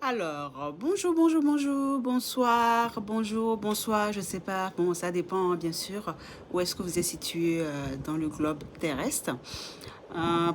Alors, bonjour, bonjour, bonjour, bonsoir, bonjour, bonsoir, je sais pas, bon, ça dépend bien sûr où est-ce que vous êtes situé dans le globe terrestre.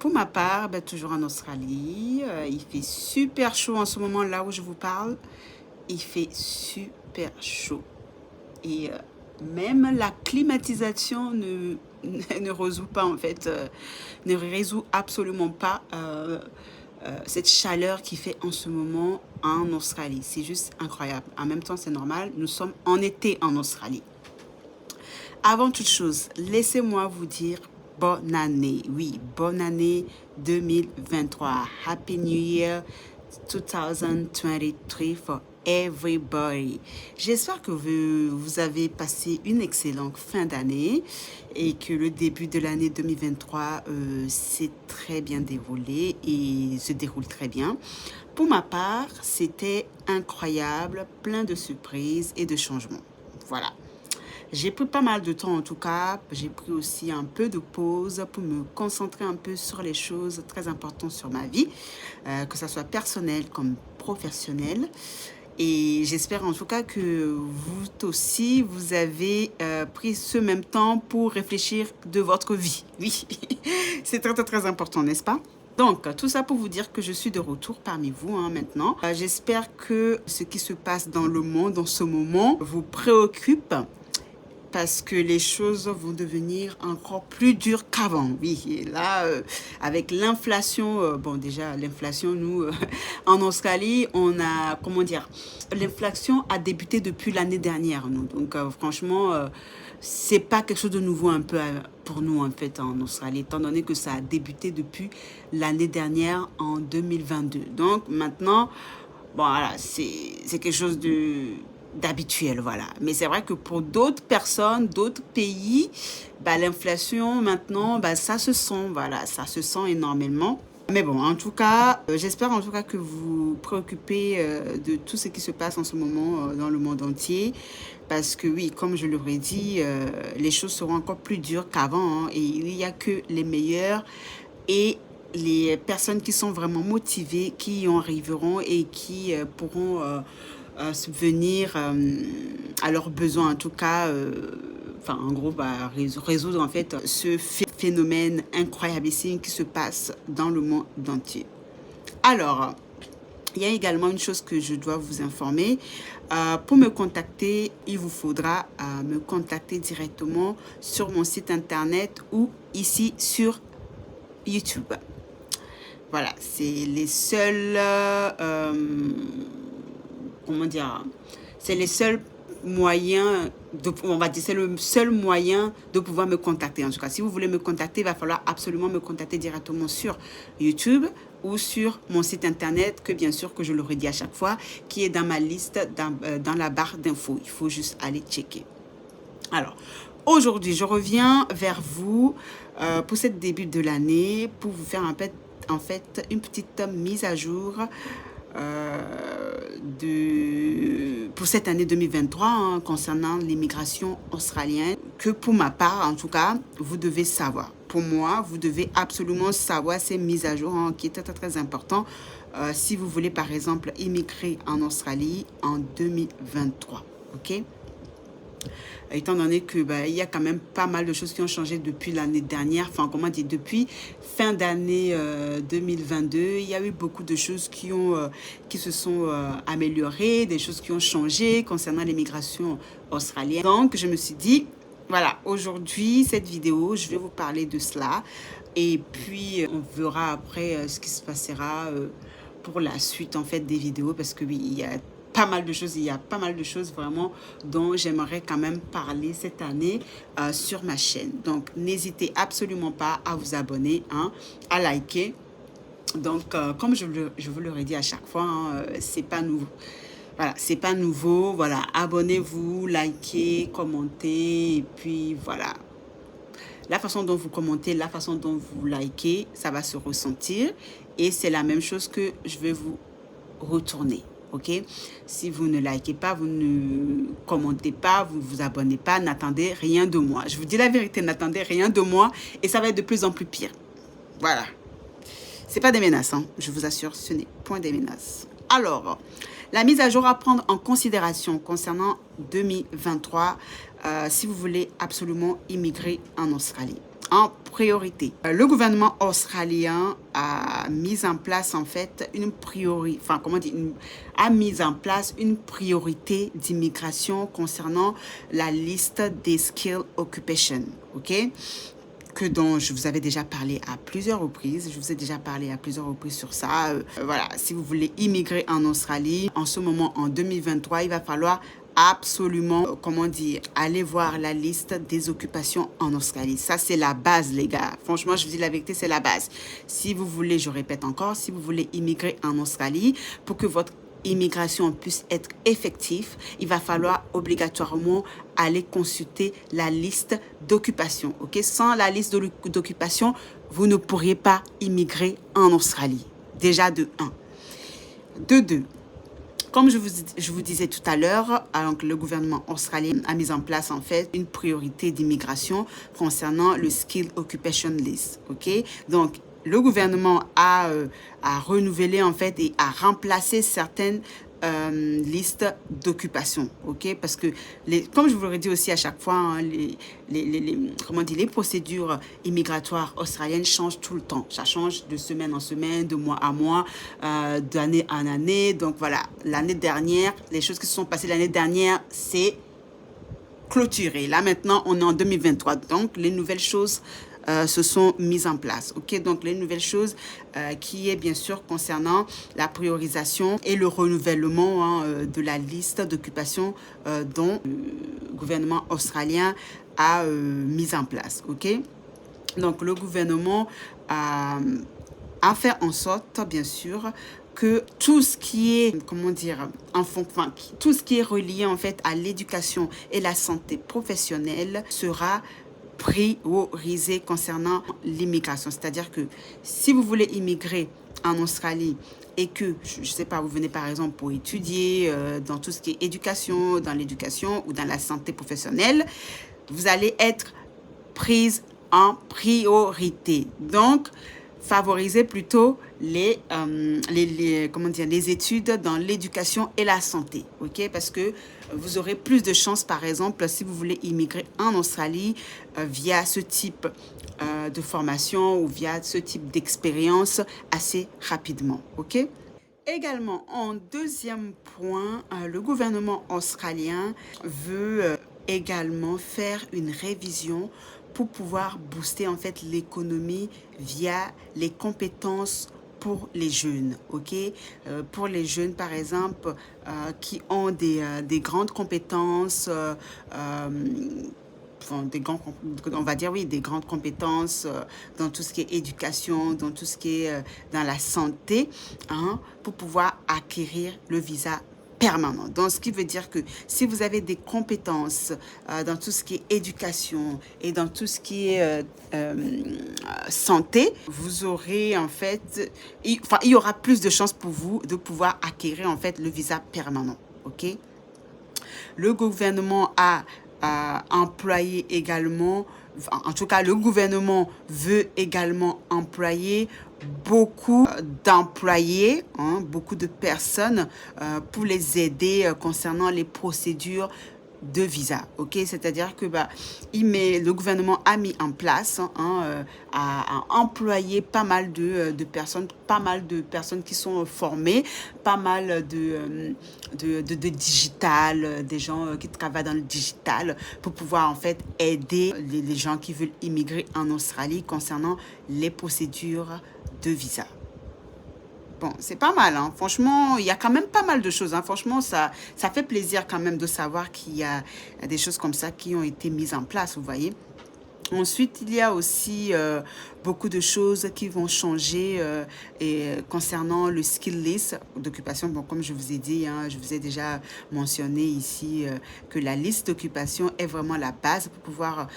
Pour ma part, ben, toujours en Australie, il fait super chaud en ce moment là où je vous parle, il fait super chaud. Et même la climatisation ne résout pas en fait, ne résout absolument pas cette chaleur qui fait en ce moment en Australie. C'est juste incroyable. En même temps, c'est normal, nous sommes en été en Australie. Avant toute chose, laissez-moi vous dire bonne année. Oui, bonne année 2023. Happy New Year 2023 for everybody. J'espère que vous avez passé une excellente fin d'année et que le début de l'année 2023 s'est très bien déroulé et se déroule très bien. Pour ma part, c'était incroyable, plein de surprises et de changements. Voilà. J'ai pris pas mal de temps en tout cas. J'ai pris aussi un peu de pause pour me concentrer un peu sur les choses très importantes sur ma vie, que ce soit personnel comme professionnel. Et j'espère en tout cas que vous aussi, vous avez pris ce même temps pour réfléchir de votre vie. Oui, c'est très, très, très important, n'est-ce pas? Donc, tout ça pour vous dire que je suis de retour parmi vous maintenant. J'espère que ce qui se passe dans le monde en ce moment vous préoccupe parce que les choses vont devenir encore plus dures qu'avant. Oui, et là, avec l'inflation, bon déjà, l'inflation, nous, en Australie, on a, comment dire, l'inflation a débuté depuis l'année dernière, nous. Donc, franchement, c'est pas quelque chose de nouveau un peu pour nous, en fait, en Australie, étant donné que ça a débuté depuis l'année dernière, en 2022. Donc, maintenant, bon, voilà, c'est quelque chose de d'habituel, voilà. Mais c'est vrai que pour d'autres personnes, d'autres pays, bah, l'inflation maintenant, bah, ça se sent, voilà, ça se sent énormément. Mais bon, en tout cas, j'espère en tout cas que vous vous préoccupez de tout ce qui se passe en ce moment dans le monde entier. Parce que oui, comme je l'aurais dit, les choses seront encore plus dures qu'avant, hein, et il n'y a que les meilleurs et les personnes qui sont vraiment motivées, qui y en arriveront et qui pourront subvenir à leurs besoins, en tout cas, enfin, en gros, bah, résoudre en fait ce phénomène incroyableissime qui se passe dans le monde entier. Alors, il y a également une chose que je dois vous informer. Pour me contacter, il vous faudra me contacter directement sur mon site internet ou ici sur YouTube. Voilà, c'est les seuls, comment dire, c'est les seuls moyens, on va dire, c'est le seul moyen de pouvoir me contacter. En tout cas, si vous voulez me contacter, il va falloir absolument me contacter directement sur YouTube ou sur mon site internet, que bien sûr, que je le redis à chaque fois, qui est dans ma liste, dans la barre d'infos. Il faut juste aller checker. Alors, aujourd'hui, je reviens vers vous pour ce début de l'année, pour vous faire en fait une petite mise à jour pour cette année 2023 hein, concernant l'immigration australienne, que pour ma part, en tout cas, vous devez savoir. Pour moi, vous devez absolument savoir ces mises à jour hein, qui est très, très, très important si vous voulez, par exemple, immigrer en Australie en 2023. OK? Étant donné que bah, il y a quand même pas mal de choses qui ont changé depuis l'année dernière, enfin comment dire, depuis fin d'année 2022, il y a eu beaucoup de choses qui se sont améliorées, des choses qui ont changé concernant l'immigration australienne. Donc je me suis dit, voilà, aujourd'hui, cette vidéo, je vais vous parler de cela. Et puis, on verra après ce qui se passera pour la suite, en fait, des vidéos. Parce que oui, il y a pas mal de choses, il y a pas mal de choses vraiment dont j'aimerais quand même parler cette année sur ma chaîne. Donc, n'hésitez absolument pas à vous abonner, hein, à liker. Donc, comme je vous l'aurais dit à chaque fois, hein, c'est pas nouveau. Voilà, c'est pas nouveau. Voilà, abonnez-vous, likez, commentez. Et puis, voilà. La façon dont vous commentez, la façon dont vous likez, ça va se ressentir. Et c'est la même chose que je vais vous retourner. OK? Si vous ne likez pas, vous ne commentez pas, vous ne vous abonnez pas, n'attendez rien de moi. Je vous dis la vérité, n'attendez rien de moi et ça va être de plus en plus pire. Voilà. C'est pas des menaces, hein. Je vous assure, ce n'est point des menaces. Alors, la mise à jour à prendre en considération concernant 2023, si vous voulez absolument immigrer en Australie. En priorité, le gouvernement australien a mis en place en fait a mis en place une priorité d'immigration concernant la liste des skill occupation, ok? Dont je vous avais déjà parlé à plusieurs reprises. Je vous ai déjà parlé à plusieurs reprises sur ça. Voilà, si vous voulez immigrer en Australie, en ce moment, en 2023, il va falloir absolument, aller voir la liste des occupations en Australie. Ça, c'est la base, les gars. Franchement, je vous dis la vérité, c'est la base. Si vous voulez, je répète encore, si vous voulez immigrer en Australie, pour que votre immigration puisse être effective, il va falloir obligatoirement aller consulter la liste d'occupation. Ok? Sans la liste d'occupation, vous ne pourriez pas immigrer en Australie. Déjà de 1. De 2. Comme je vous disais tout à l'heure, le gouvernement australien a mis en place en fait une priorité d'immigration concernant le Skill Occupation List. Ok? Donc, le gouvernement a renouvelé en fait et a remplacé certaines listes d'occupation, ok? Parce que, comme je vous l'aurais dit aussi à chaque fois, hein, les procédures immigratoires australiennes changent tout le temps. Ça change de semaine en semaine, de mois à mois, d'année en année. Donc voilà, l'année dernière, les choses qui se sont passées l'année dernière, c'est clôturé. Là maintenant, on est en 2023, donc les nouvelles choses se sont mises en place. Ok, donc les nouvelles choses qui est bien sûr concernant la priorisation et le renouvellement de la liste d'occupation dont le gouvernement australien a mis en place. Ok, donc le gouvernement a fait en sorte, bien sûr, que tout ce qui est, tout ce qui est relié en fait à l'éducation et la santé professionnelle sera priorisé concernant l'immigration. C'est-à-dire que si vous voulez immigrer en Australie et que, je ne sais pas, vous venez par exemple pour étudier dans tout ce qui est éducation, dans l'éducation ou dans la santé professionnelle, vous allez être prise en priorité. Donc, favoriser plutôt les études dans l'éducation et la santé, ok? Parce que vous aurez plus de chances, par exemple, si vous voulez immigrer en Australie via ce type de formation ou via ce type d'expérience assez rapidement, ok? Également, en deuxième point, le gouvernement australien veut également faire une révision pour pouvoir booster en fait l'économie via les compétences pour les jeunes, ok? Pour les jeunes, par exemple, qui ont des grandes compétences, on va dire oui, des grandes compétences dans tout ce qui est éducation, dans tout ce qui est dans la santé, hein, pour pouvoir acquérir le visa permanent. Donc, ce qui veut dire que si vous avez des compétences dans tout ce qui est éducation et dans tout ce qui est santé, vous aurez en fait, il y aura plus de chances pour vous de pouvoir acquérir en fait le visa permanent. Ok? Le gouvernement a employé également, en tout cas, le gouvernement veut également employer beaucoup d'employés, hein, beaucoup de personnes pour les aider concernant les procédures de visa, ok? C'est-à-dire que le gouvernement a mis en place, a employé pas mal de personnes qui sont formées, pas mal de digital, des gens qui travaillent dans le digital pour pouvoir en fait aider les gens qui veulent immigrer en Australie concernant les procédures de visa. Bon, c'est pas mal, hein. Franchement, il y a quand même pas mal de choses, hein. Franchement, ça fait plaisir quand même de savoir qu'il y a des choses comme ça qui ont été mises en place, vous voyez. Ensuite, il y a aussi beaucoup de choses qui vont changer concernant le skill list d'occupation. Bon, comme je vous ai dit, hein, je vous ai déjà mentionné ici que la liste d'occupation est vraiment la base pour pouvoir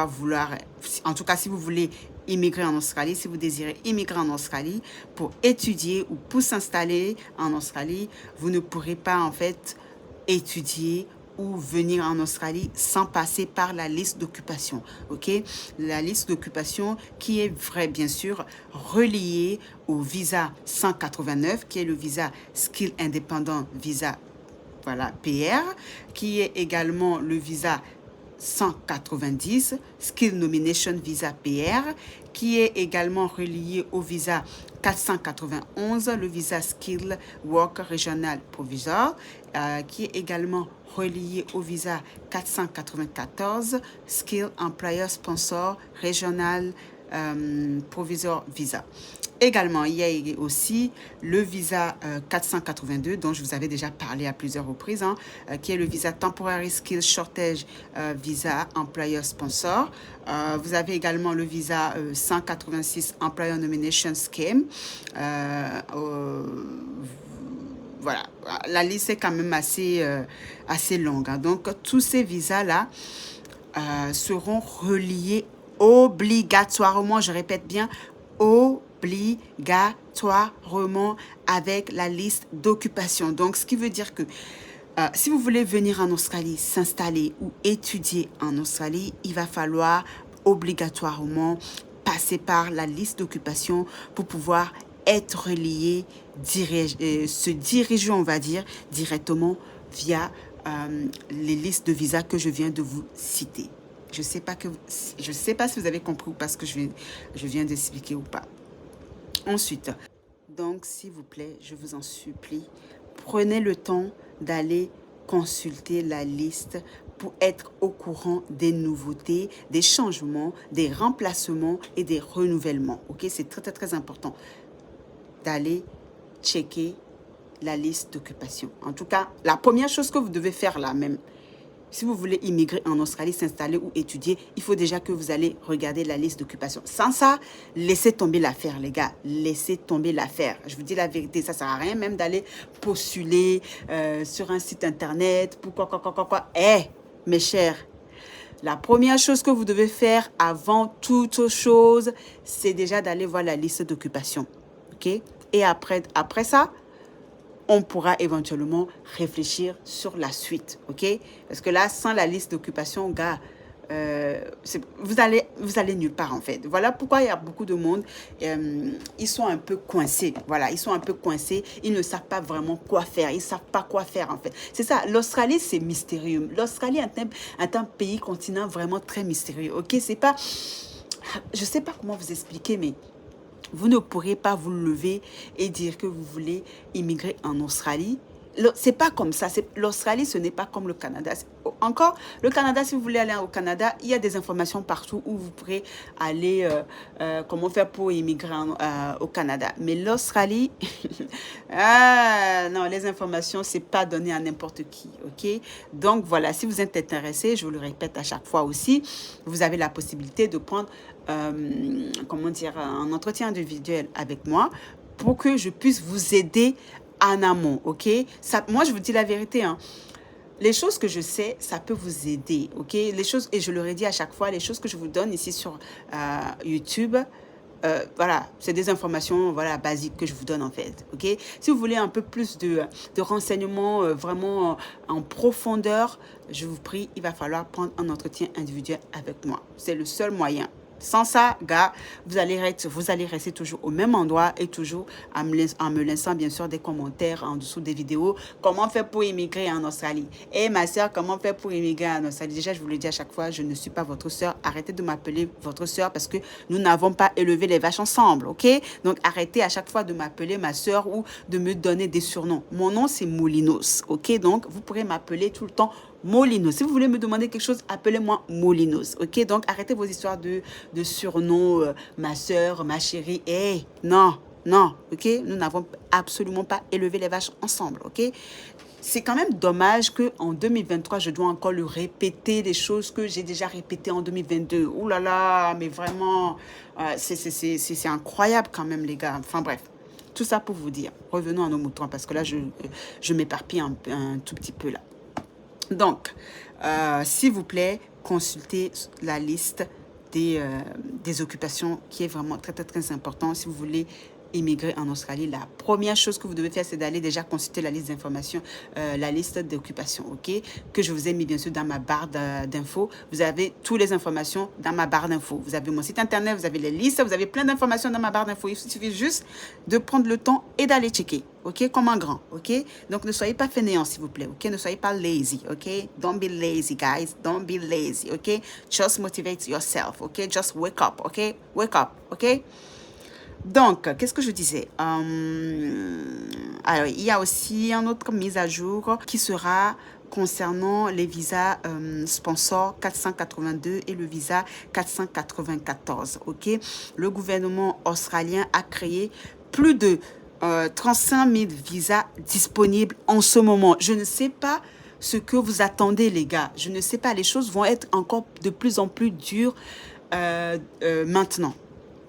vouloir, en tout cas, si vous voulez immigrer en Australie, si vous désirez immigrer en Australie pour étudier ou pour s'installer en Australie, vous ne pourrez pas en fait étudier ou venir en Australie sans passer par la liste d'occupation, ok? La liste d'occupation qui est vrai, bien sûr, reliée au visa 189, qui est le visa Skill Independent Visa, voilà, PR, qui est également le visa 190, Skill Nomination Visa PR, qui est également relié au visa 491, le visa Skill Worker Regional Provisoire, qui est également relié au visa 494, Skill Employer Sponsor Regional Provisoire Visa. Également, il y a aussi le visa 482 dont je vous avais déjà parlé à plusieurs reprises, hein, qui est le visa Temporary Skills Shortage Visa Employer Sponsor. Vous avez également le visa 186 Employer Nomination Scheme. Voilà, la liste est quand même assez longue, hein. Donc, tous ces visas-là seront reliés obligatoirement, je répète bien, obligatoirement avec la liste d'occupation. Donc, ce qui veut dire que si vous voulez venir en Australie, s'installer ou étudier en Australie, il va falloir obligatoirement passer par la liste d'occupation pour pouvoir être relié, se diriger, on va dire, directement via les listes de visas que je viens de vous citer. Je ne sais pas si vous avez compris ou pas ce que je viens d'expliquer ou pas. Ensuite, donc, s'il vous plaît, je vous en supplie, prenez le temps d'aller consulter la liste pour être au courant des nouveautés, des changements, des remplacements et des renouvellements. Ok, c'est très, très, très important d'aller checker la liste d'occupation. En tout cas, la première chose que vous devez faire là même, si vous voulez immigrer en Australie, s'installer ou étudier, il faut déjà que vous allez regarder la liste d'occupation. Sans ça, laissez tomber l'affaire, les gars. Laissez tomber l'affaire. Je vous dis la vérité, ça ne sert à rien même d'aller postuler sur un site internet. Pourquoi. Mes chers, la première chose que vous devez faire avant toute chose, c'est déjà d'aller voir la liste d'occupation. OK? Et après ça, on pourra éventuellement réfléchir sur la suite, ok? Parce que là, sans la liste d'occupation, gars, vous allez nulle part en fait. Voilà pourquoi il y a beaucoup de monde, ils sont un peu coincés. Voilà, ils sont un peu coincés. Ils ne savent pas vraiment quoi faire. Ils ne savent pas quoi faire en fait. C'est ça, l'Australie, c'est mystérieux. L'Australie est un pays continent vraiment très mystérieux, ok? C'est pas... Je ne sais pas comment vous expliquer, mais... Vous ne pourrez pas vous lever et dire que vous voulez immigrer en Australie. C'est pas comme ça. L'Australie, ce n'est pas comme le Canada. Encore, le Canada, si vous voulez aller au Canada, il y a des informations partout où vous pourrez aller, comment faire pour immigrer au Canada. Mais l'Australie, non, les informations, c'est pas donné à n'importe qui, ok? Donc voilà, si vous êtes intéressé, je vous le répète à chaque fois aussi, vous avez la possibilité de prendre, comment dire, un entretien individuel avec moi pour que je puisse vous aider en amont, ok? Ça, moi, je vous dis la vérité, hein. Les choses que je sais, ça peut vous aider, ok? Les choses, et je le redis à chaque fois, les choses que je vous donne ici sur YouTube, voilà, c'est des informations, voilà, basiques que je vous donne en fait, ok? Si vous voulez un peu plus de renseignements vraiment en profondeur, je vous prie, il va falloir prendre un entretien individuel avec moi. C'est le seul moyen. Sans ça, gars, vous allez rester toujours au même endroit et toujours en me laissant bien sûr des commentaires en dessous des vidéos. Comment faire pour immigrer en Australie? Et ma soeur, comment faire pour immigrer en Australie? Déjà, je vous le dis à chaque fois, je ne suis pas votre soeur. Arrêtez de m'appeler votre soeur parce que nous n'avons pas élevé les vaches ensemble, ok? Donc, arrêtez à chaque fois de m'appeler ma soeur ou de me donner des surnoms. Mon nom, c'est Molinos, ok? Donc, vous pourrez m'appeler tout le temps Molinos. Si vous voulez me demander quelque chose, appelez-moi Molinos. Ok, donc arrêtez vos histoires de surnoms, ma soeur, ma chérie. Non, ok. Nous n'avons absolument pas élevé les vaches ensemble. Ok. C'est quand même dommage qu'en 2023, je dois encore le répéter, des choses que j'ai déjà répétées en 2022. Ouh là là, mais vraiment, c'est incroyable quand même, les gars. Enfin bref. Tout ça pour vous dire. Revenons à nos moutons parce que là, je m'éparpille un tout petit peu là. Donc, s'il vous plaît, consultez la liste des occupations qui est vraiment très, très, très important si vous voulez immigrer en Australie, la première chose que vous devez faire, c'est d'aller déjà consulter la liste d'informations, la liste d'occupation, ok? Que je vous ai mis bien sûr dans ma barre d'infos. Vous avez toutes les informations dans ma barre d'infos. Vous avez mon site internet, vous avez les listes, vous avez plein d'informations dans ma barre d'infos. Il suffit juste de prendre le temps et d'aller checker, ok? Comme un grand, ok? Donc ne soyez pas fainéants, s'il vous plaît, ok? Ne soyez pas lazy, ok? Don't be lazy, guys. Don't be lazy, ok? Just motivate yourself, ok? Just wake up, ok? Wake up, ok? Donc, qu'est-ce que je disais? Alors, il y a aussi une autre mise à jour qui sera concernant les visas sponsor 482 et le visa 494. Ok, le gouvernement australien a créé plus de 35 000 visas disponibles en ce moment. Je ne sais pas ce que vous attendez, les gars. Je ne sais pas. Les choses vont être encore de plus en plus dures maintenant.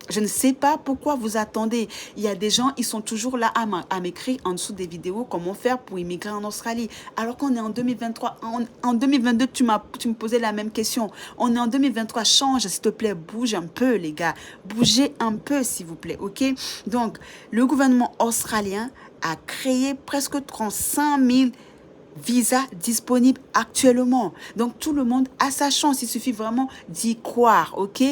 Je ne sais pas pourquoi vous attendez. Il y a des gens, ils sont toujours là à m'écrire en dessous des vidéos comment faire pour immigrer en Australie. Alors qu'on est en 2023. En 2022, tu me posais la même question. On est en 2023. Change, s'il te plaît. Bouge un peu, les gars. Bougez un peu, s'il vous plaît. OK? Donc, le gouvernement australien a créé presque 35 000 visas disponibles actuellement. Donc, tout le monde a sa chance. Il suffit vraiment d'y croire. OK?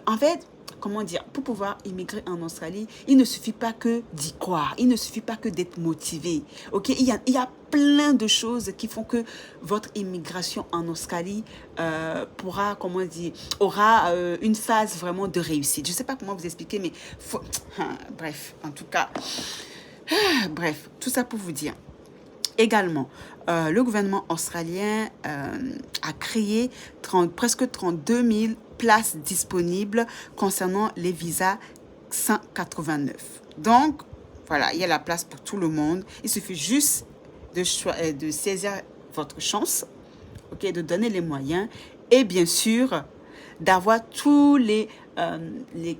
En fait, comment dire, pour pouvoir immigrer en Australie, il ne suffit pas que d'y croire, il ne suffit pas que d'être motivé. Ok, il y a plein de choses qui font que votre immigration en Australie pourra, comment dire, aura une phase vraiment de réussite. Je ne sais pas comment vous expliquer, mais bref, en tout cas, bref, tout ça pour vous dire. Également, le gouvernement australien a créé presque 32 000 places disponibles concernant les visas 189. Donc, voilà, il y a la place pour tout le monde. Il suffit juste de saisir votre chance, ok, de donner les moyens et bien sûr d'avoir tous les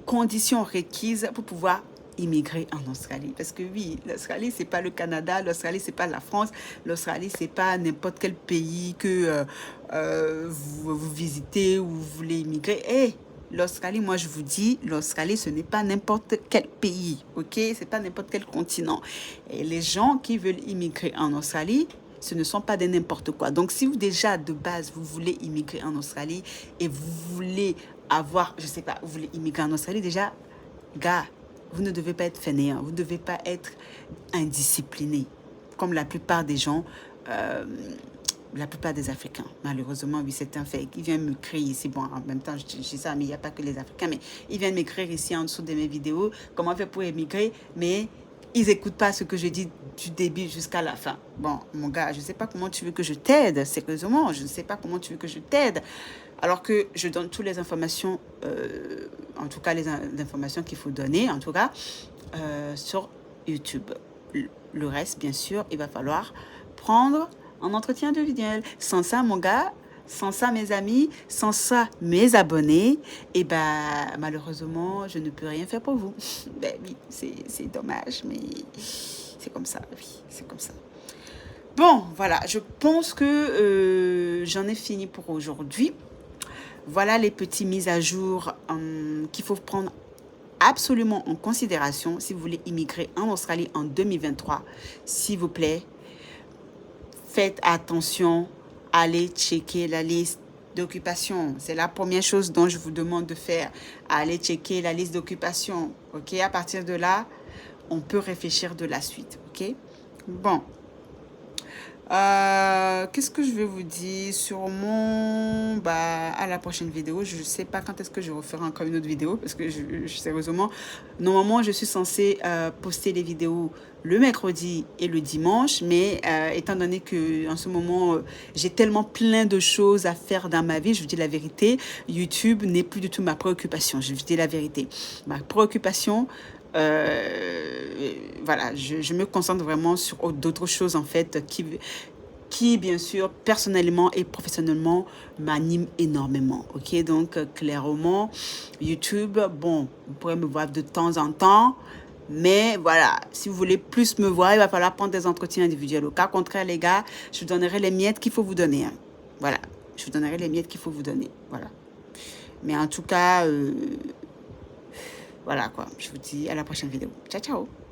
conditions requises pour pouvoir immigrer en Australie. Parce que oui, l'Australie, c'est pas le Canada, l'Australie, c'est pas la France, l'Australie, c'est pas n'importe quel pays que vous visitez ou vous voulez immigrer. Hey, l'Australie, moi je vous dis, l'Australie, ce n'est pas n'importe quel pays, ok? C'est pas n'importe quel continent. Et les gens qui veulent immigrer en Australie, ce ne sont pas des n'importe quoi. Donc, si vous déjà de base, vous voulez immigrer en Australie et vous voulez avoir, je sais pas, vous voulez immigrer en Australie, déjà, gars, vous ne devez pas être fainéant, vous ne devez pas être indiscipliné, comme la plupart des gens, la plupart des Africains. Malheureusement, oui, c'est un fait. Ils viennent me crier ici. Bon, en même temps, je dis ça, mais il n'y a pas que les Africains, mais ils viennent m'écrire ici en dessous de mes vidéos, comment faire pour émigrer, mais ils n'écoutent pas ce que je dis du début jusqu'à la fin. Bon, mon gars, je ne sais pas comment tu veux que je t'aide, sérieusement, je ne sais pas comment tu veux que je t'aide. Alors que je donne toutes les informations, en tout cas les informations qu'il faut donner, en tout cas, sur YouTube. Le reste, bien sûr, il va falloir prendre un entretien individuel. Sans ça, mon gars, sans ça, mes amis, sans ça, mes abonnés, et ben, malheureusement, je ne peux rien faire pour vous. Ben oui, c'est dommage, mais c'est comme ça, oui, c'est comme ça. Bon, voilà, je pense que j'en ai fini pour aujourd'hui. Voilà les petites mises à jour qu'il faut prendre absolument en considération si vous voulez immigrer en Australie en 2023. S'il vous plaît, faites attention, allez checker la liste d'occupation. C'est la première chose dont je vous demande de faire. Allez checker la liste d'occupation. Ok, à partir de là, on peut réfléchir de la suite. Ok, bon. Qu'est-ce que je vais vous dire? Sûrement à la prochaine vidéo. Je ne sais pas quand est-ce que je referai encore une autre vidéo parce que sérieusement, normalement je suis censée poster les vidéos le mercredi et le dimanche, mais étant donné que en ce moment j'ai tellement plein de choses à faire dans ma vie, je vous dis la vérité, YouTube n'est plus du tout ma préoccupation. Je vous dis la vérité, ma préoccupation, voilà, je me concentre vraiment sur d'autres choses en fait qui bien sûr personnellement et professionnellement m'animent énormément. Ok, donc clairement YouTube, bon, vous pourrez me voir de temps en temps, mais voilà, si vous voulez plus me voir, il va falloir prendre des entretiens individuels. Au cas contraire, les gars, je vous donnerai les miettes qu'il faut vous donner, hein. Voilà, je vous donnerai les miettes qu'il faut vous donner. Voilà, mais en tout cas Voilà quoi, je vous dis à la prochaine vidéo. Ciao, ciao.